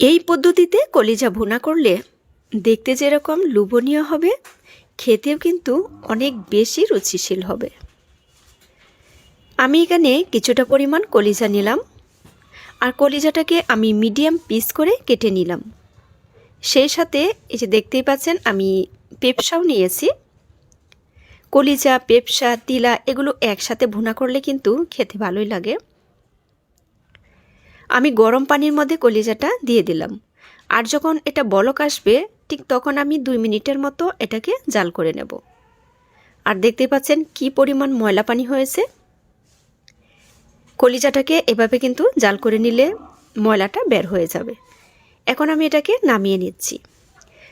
এই পদ্ধতিতে কলিজা ভুনা করলে দেখতে যেরকম লোভনীয় হবে, খেতেও কিন্তু অনেক বেশি রুচিশীল হবে। আমি এখানে কিছুটা পরিমাণ কলিজা নিলাম, আর কলিজাটাকে আমি মিডিয়াম পিস করে কেটে নিলাম। সেই সাথে এই যে দেখতেই পাচ্ছেন আমি পেঁপসাও নিয়েছি। কলিজা, পেঁপসা, তিলা এগুলো একসাথে ভুনা করলে কিন্তু খেতে ভালোই লাগে। আমি গরম পানির মধ্যে কলিজাটা দিয়ে দিলাম, আর যখন এটা বলক আসবে ঠিক তখন আমি 2 মিনিটের মতো এটাকে জাল করে নেব। আর দেখতে পাচ্ছেন কি পরিমাণ ময়লা পানি হয়েছে। কলিজাটাকে এভাবে কিন্তু জাল করে নিলে ময়লাটা বের হয়ে যাবে। এখন আমি এটাকে নামিয়ে নিচ্ছি।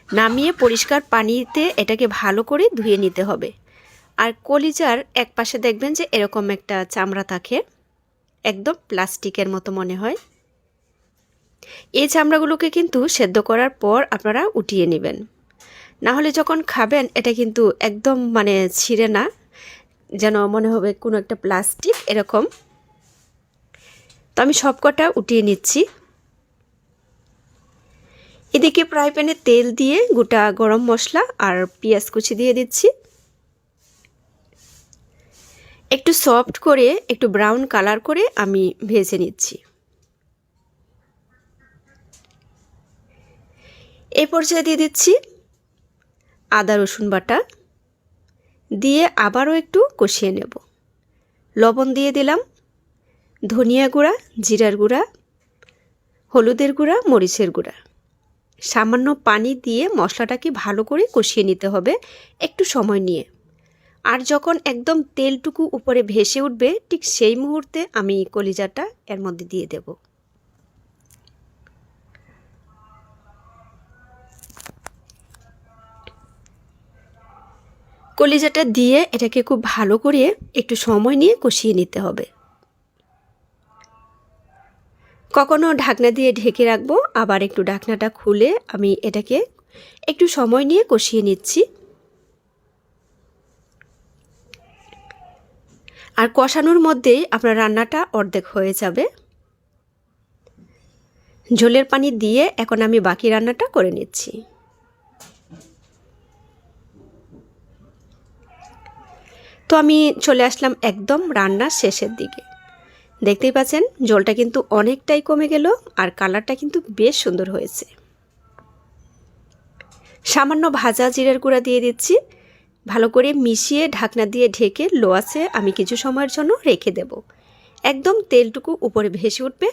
নামিয়ে পরিষ্কার পানিতে এটাকে ভালো করে ধুয়ে নিতে হবে। আর কলিজার এক পাশে দেখবেন যে এরকম একটা চামড়া থাকে, একদম প্লাস্টিকের মতো মনে হয়। এই চামড়াগুলোকে কিন্তু সেদ্ধ করার পর আপনারা উঠিয়ে নেবেন, না হলে যখন খাবেন এটা কিন্তু একদম ছিঁড়ে না, যেন মনে হবে কোনো একটা প্লাস্টিক এরকম। তো আমি সবকটা উঠিয়ে নিচ্ছি। এদিকে ফ্রাই প্যানে তেল দিয়ে গোটা গরম মশলা আর পেঁয়াজ কুচি দিয়ে দিচ্ছি। একটু সফট করে একটু ব্রাউন কালার করে আমি ভেজে নিচ্ছি। এই পর্যায়ে দিয়ে দিচ্ছি আদা রসুন বাটা, দিয়ে আবারও একটু কষিয়ে নেব। লবণ দিয়ে দিলাম, ধনিয়া গুঁড়া, জিরার গুঁড়া, হলুদের গুঁড়া, মরিচের গুঁড়া। সামান্য পানি দিয়ে মশলাটাকে ভালো করে কষিয়ে নিতে হবে একটু সময় নিয়ে। আর যখন একদম তেলটুকু উপরে ভেসে উঠবে ঠিক সেই মুহূর্তে আমি কলিজাটা এর মধ্যে দিয়ে দেব। কলিজাটা দিয়ে এটাকে খুব ভালো করে একটু সময় নিয়ে কষিয়ে নিতে হবে। কখনো ঢাকনা দিয়ে ঢেকে রাখবো, আবার একটু ঢাকনাটা খুলে আমি এটাকে একটু সময় নিয়ে কষিয়ে নিচ্ছি। আর কষানোর মধ্যেই আপনার রান্নাটা অর্ধেক হয়ে যাবে। ঝোলের পানি দিয়ে এখন আমি বাকি রান্নাটা করে নিচ্ছি। তো আমি চলে আসলাম একদম রান্নার শেষের দিকে। দেখতেই পাচ্ছেন ঝোলটা কিন্তু অনেকটাই কমে গেল, আর কালারটা কিন্তু বেশ সুন্দর হয়েছে। সামান্য ভাজা জিরার গুঁড়া দিয়ে দিচ্ছি। ভালো করে মিশিয়ে ঢাকনা দিয়ে ঢেকে লো আঁচে আমি কিছু সময়ের জন্য রেখে দেব। একদম তেলটুকু উপরে ভেসে উঠবে,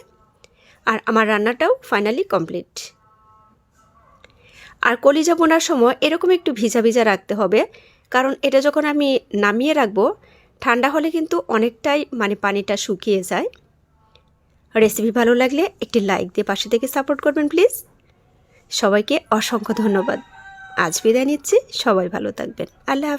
আর আমার রান্নাটাও ফাইনালি কমপ্লিট। আর কলিজা বোনার সময় এরকম একটু ভিজা ভিজা রাখতে হবে, কারণ এটা যখন আমি নামিয়ে রাখবো ঠান্ডা হলে কিন্তু অনেকটাই পানিটা শুকিয়ে যায়। রেসিপি ভালো লাগলে একটি লাইক দিয়ে পাশে থেকে সাপোর্ট করবেন প্লিজ। সবাইকে অসংখ্য ধন্যবাদ। আজ বিদায় নিচ্ছি, সবাই ভালো থাকবেন। আল্লাহ হাফেজ।